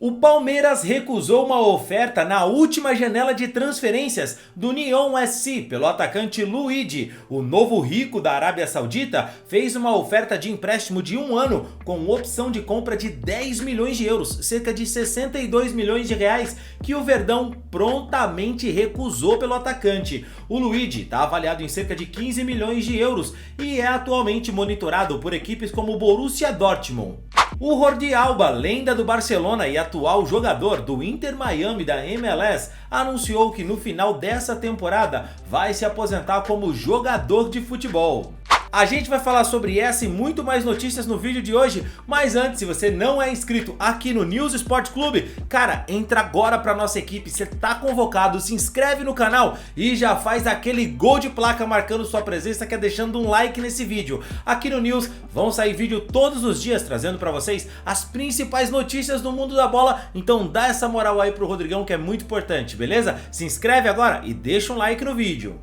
O Palmeiras recusou uma oferta na última janela de transferências do Nyon SC pelo atacante Luigi. O novo rico da Arábia Saudita fez uma oferta de empréstimo de 1 ano com opção de compra de 10 milhões de euros, cerca de 62 milhões de reais, que o Verdão prontamente recusou pelo atacante. O Luigi está avaliado em cerca de 15 milhões de euros e é atualmente monitorado por equipes como o Borussia Dortmund. O Jordi Alba, lenda do Barcelona e atual jogador do Inter Miami da MLS, anunciou que no final dessa temporada vai se aposentar como jogador de futebol. A gente vai falar sobre essa e muito mais notícias no vídeo de hoje, mas antes, se você não é inscrito aqui no News Sport Clube, cara, entra agora pra nossa equipe, você tá convocado, se inscreve no canal e já faz aquele gol de placa marcando sua presença, que é deixando um like nesse vídeo. Aqui no News vão sair vídeo todos os dias, trazendo pra vocês as principais notícias do mundo da bola, então dá essa moral aí pro Rodrigão, que é muito importante, beleza? Se inscreve agora e deixa um like no vídeo.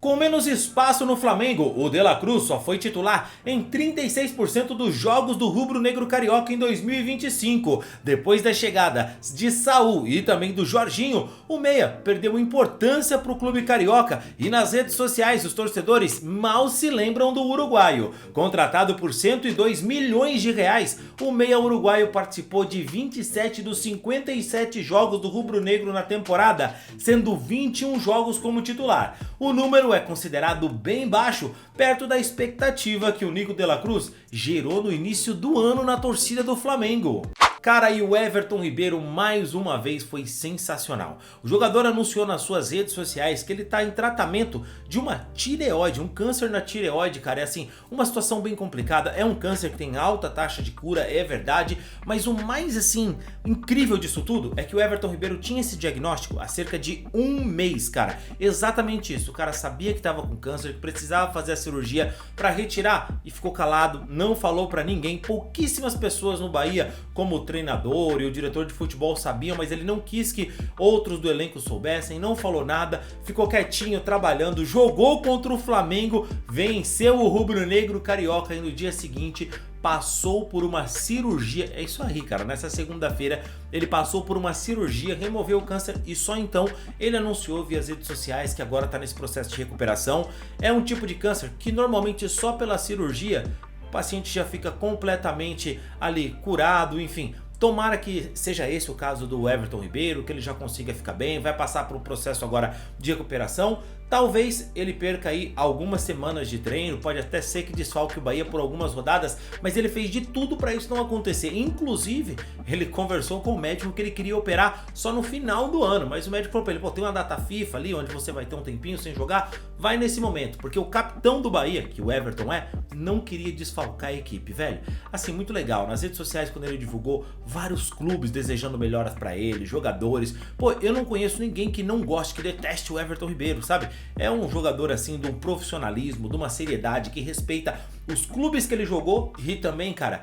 Com menos espaço no Flamengo, o De La Cruz só foi titular em 36% dos jogos do rubro-negro carioca em 2025. Depois da chegada de Saul e também do Jorginho, o meia perdeu importância para o clube carioca e nas redes sociais os torcedores mal se lembram do uruguaio. Contratado por 102 milhões de reais, o meia uruguaio participou de 27 dos 57 jogos do rubro-negro na temporada, sendo 21 jogos como titular. O número é considerado bem baixo, perto da expectativa que o Nico De La Cruz gerou no início do ano na torcida do Flamengo. Cara, e o Everton Ribeiro mais uma vez foi sensacional. O jogador anunciou nas suas redes sociais que ele está em tratamento de uma tireoide, um câncer na tireoide, cara. É assim, uma situação bem complicada, é um câncer que tem alta taxa de cura, é verdade, mas o mais assim, incrível disso tudo é que o Everton Ribeiro tinha esse diagnóstico há cerca de 1 mês, cara. Exatamente isso, o cara sabia que estava com câncer, que precisava fazer a cirurgia para retirar e ficou calado, não falou para ninguém. Pouquíssimas pessoas no Bahia, como o treinador e o diretor de futebol sabiam, mas ele não quis que outros do elenco soubessem, não falou nada, ficou quietinho trabalhando, jogou contra o Flamengo, venceu o rubro-negro carioca e no dia seguinte passou por uma cirurgia. É isso aí, cara, nessa segunda-feira ele passou por uma cirurgia, removeu o câncer e só então ele anunciou via as redes sociais que agora está nesse processo de recuperação. É um tipo de câncer que normalmente só pela cirurgia o paciente já fica completamente ali curado, enfim. Tomara que seja esse o caso do Everton Ribeiro, que ele já consiga ficar bem, vai passar por um processo agora de recuperação. Talvez ele perca aí algumas semanas de treino, pode até ser que desfalque o Bahia por algumas rodadas, mas ele fez de tudo para isso não acontecer. Inclusive, ele conversou com o médico que ele queria operar só no final do ano, mas o médico falou para ele, pô, tem uma data FIFA ali onde você vai ter um tempinho sem jogar, vai nesse momento, porque o capitão do Bahia, que o Everton é, não queria desfalcar a equipe, velho. Assim, muito legal, nas redes sociais quando ele divulgou, vários clubes desejando melhoras para ele, jogadores. Pô, eu não conheço ninguém que não goste, que deteste o Everton Ribeiro, sabe? É um jogador assim de um profissionalismo, de uma seriedade, que respeita os clubes que ele jogou e também, cara,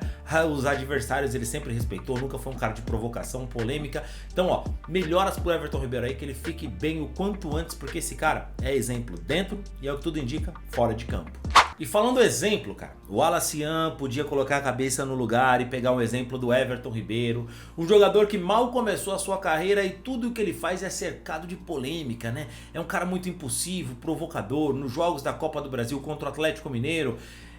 os adversários ele sempre respeitou, nunca foi um cara de provocação, polêmica. Então, ó, melhoras pro Everton Ribeiro aí, que ele fique bem o quanto antes, porque esse cara é exemplo dentro e é o que tudo indica, fora de campo. E falando exemplo, cara, o Wallace podia colocar a cabeça no lugar e pegar um exemplo do Everton Ribeiro, um jogador que mal começou a sua carreira e tudo o que ele faz é cercado de polêmica, né? É um cara muito impulsivo, provocador. Nos jogos da Copa do Brasil contra o Atlético Mineiro,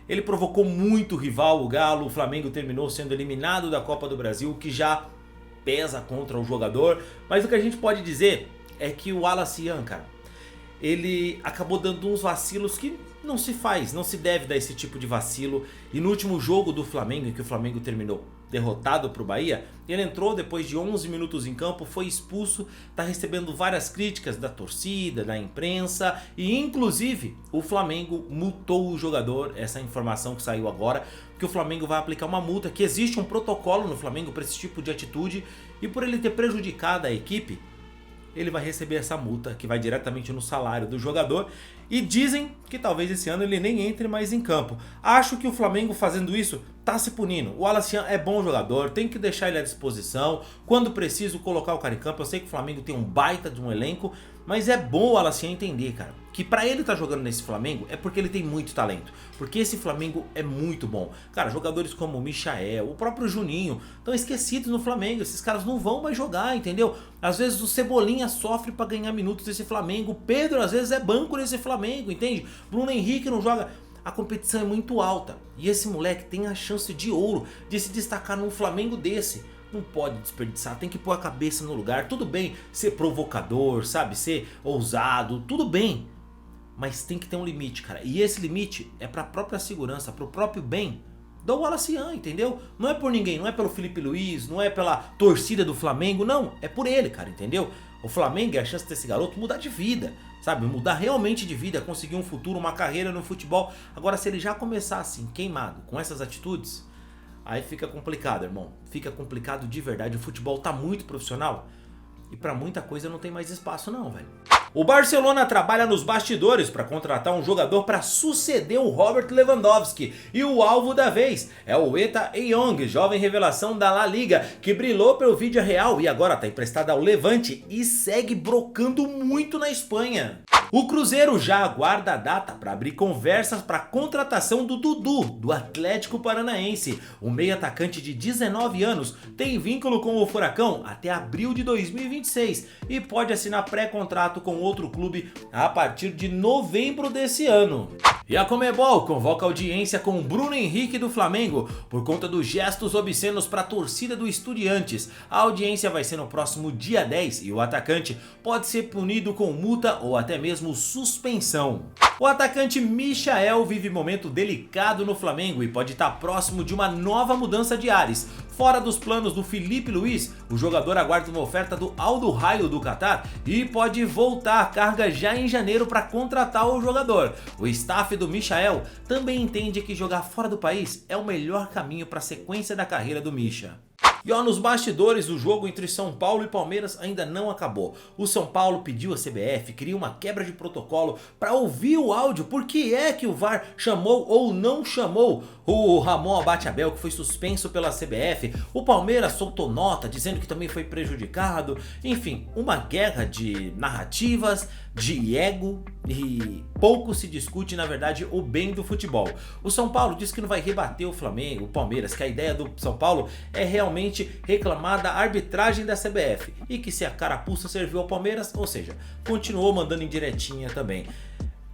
ele provocou muito o rival, o Galo. O Flamengo terminou sendo eliminado da Copa do Brasil, o que já pesa contra o jogador. Mas o que a gente pode dizer é que o Wallace, cara, ele acabou dando uns vacilos que não se faz, não se deve dar esse tipo de vacilo. E no último jogo do Flamengo, em que o Flamengo terminou derrotado para o Bahia, ele entrou depois de 11 minutos em campo, foi expulso, está recebendo várias críticas da torcida, da imprensa e inclusive o Flamengo multou o jogador. Essa informação que saiu agora, que o Flamengo vai aplicar uma multa, que existe um protocolo no Flamengo para esse tipo de atitude e por ele ter prejudicado a equipe, ele vai receber essa multa que vai diretamente no salário do jogador e dizem que talvez esse ano ele nem entre mais em campo. Acho que o Flamengo fazendo isso tá se punindo. O Wallace é bom jogador, tem que deixar ele à disposição, quando preciso colocar o cara em campo. Eu sei que o Flamengo tem um baita de um elenco, Mas é bom o Wallace entender, cara, que pra ele tá jogando nesse Flamengo é porque ele tem muito talento. Porque esse Flamengo é muito bom. Cara, jogadores como o Michael, o próprio Juninho, estão esquecidos no Flamengo. Esses caras não vão mais jogar, entendeu? Às vezes o Cebolinha sofre pra ganhar minutos nesse Flamengo. O Pedro às vezes é banco nesse Flamengo, entende? Bruno Henrique não joga. A competição é muito alta. E esse moleque tem a chance de ouro de se destacar num Flamengo desse. Não pode desperdiçar, tem que pôr a cabeça no lugar. Tudo bem ser provocador, sabe? Ser ousado, tudo bem. Mas tem que ter um limite, cara. E esse limite é pra própria segurança, pro próprio bem do Wallace, entendeu? Não é por ninguém, não é pelo Felipe Luiz, não é pela torcida do Flamengo, não. É por ele, cara, entendeu? O Flamengo é a chance desse garoto mudar de vida, sabe? Mudar realmente de vida, conseguir um futuro, uma carreira no futebol. Agora, se ele já começar assim, queimado, com essas atitudes, aí fica complicado, irmão. Fica complicado de verdade. O futebol tá muito profissional e pra muita coisa não tem mais espaço não, velho. O Barcelona trabalha nos bastidores para contratar um jogador para suceder o Robert Lewandowski. E o alvo da vez é o Eta Eyong, jovem revelação da La Liga, que brilhou pelo Villarreal e agora está emprestado ao Levante e segue brocando muito na Espanha. O Cruzeiro já aguarda a data para abrir conversas para a contratação do Dudu, do Atlético Paranaense. O meio atacante de 19 anos tem vínculo com o Furacão até abril de 2026 e pode assinar pré-contrato com outro clube a partir de novembro desse ano. E a Conmebol convoca audiência com Bruno Henrique do Flamengo por conta dos gestos obscenos para a torcida do Estudiantes. A audiência vai ser no próximo dia 10 e o atacante pode ser punido com multa ou até mesmo suspensão. O atacante Michael vive momento delicado no Flamengo e pode estar próximo de uma nova mudança de ares. Fora dos planos do Felipe Luiz, o jogador aguarda uma oferta do Al Duhail do Qatar e pode voltar à carga já em janeiro para contratar o jogador. O staff do Michael também entende que jogar fora do país é o melhor caminho para a sequência da carreira do Misha. E ó, nos bastidores, o jogo entre São Paulo e Palmeiras ainda não acabou. O São Paulo pediu à CBF, queria uma quebra de protocolo para ouvir o áudio. Por que é que o VAR chamou ou não chamou o Ramon Abate-Abel, que foi suspenso pela CBF? O Palmeiras soltou nota dizendo que também foi prejudicado. Enfim, uma guerra de narrativas, de ego e pouco se discute, na verdade, o bem do futebol. O São Paulo diz que não vai rebater o Flamengo, o Palmeiras, que a ideia do São Paulo é realmente reclamar da arbitragem da CBF e que se a carapuça serviu ao Palmeiras, ou seja, continuou mandando indiretinha também.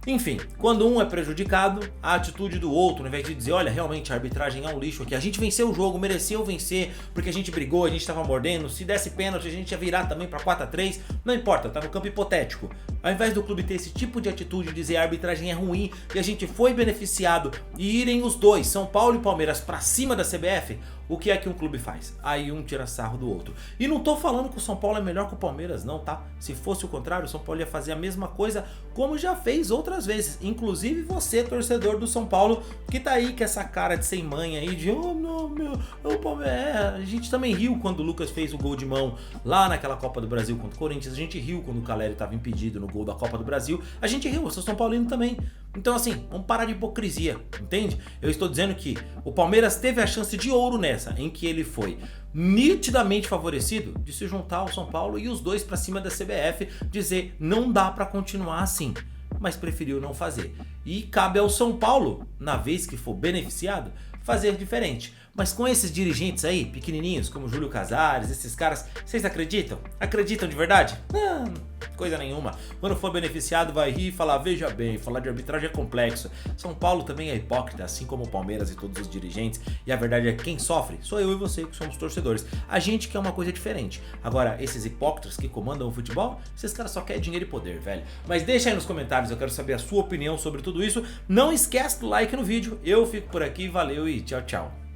Enfim, quando um é prejudicado, a atitude do outro, ao invés de dizer, olha, realmente a arbitragem é um lixo aqui, a gente venceu o jogo, mereceu vencer, porque a gente brigou, a gente estava mordendo, se desse pênalti a gente ia virar também para 4-3, não importa, tá no campo hipotético. Ao invés do clube ter esse tipo de atitude, dizer a arbitragem é ruim e a gente foi beneficiado e irem os dois, São Paulo e Palmeiras, para cima da CBF, o que é que um clube faz? Aí um tira sarro do outro. E não tô falando que o São Paulo é melhor que o Palmeiras não, tá? Se fosse o contrário, o São Paulo ia fazer a mesma coisa como já fez outras vezes. Inclusive você, torcedor do São Paulo, que tá aí com essa cara de sem mãe aí, de oh não, meu, o Palmeiras. A gente também riu quando o Lucas fez o gol de mão lá naquela Copa do Brasil contra o Corinthians. A gente riu quando o Caleri tava impedido no gol da Copa do Brasil. A gente riu, eu sou São Paulino também. Então assim, vamos parar de hipocrisia, entende? Eu estou dizendo que o Palmeiras teve a chance de ouro nessa, em que ele foi nitidamente favorecido de se juntar ao São Paulo e os dois para cima da CBF, dizer não dá para continuar assim, mas preferiu não fazer. E cabe ao São Paulo, na vez que for beneficiado, fazer diferente. Mas com esses dirigentes aí, pequenininhos, como Júlio Casares, esses caras, vocês acreditam? Acreditam de verdade? Não, coisa nenhuma. Quando for beneficiado vai rir e falar, veja bem, falar de arbitragem é complexo. São Paulo também é hipócrita, assim como o Palmeiras e todos os dirigentes. E a verdade é que quem sofre sou eu e você, que somos torcedores. A gente quer uma coisa diferente. Agora, esses hipócritas que comandam o futebol, esses caras só querem dinheiro e poder, velho. Mas deixa aí nos comentários, eu quero saber a sua opinião sobre tudo isso. Não esquece do like no vídeo. Eu fico por aqui, valeu e tchau, tchau.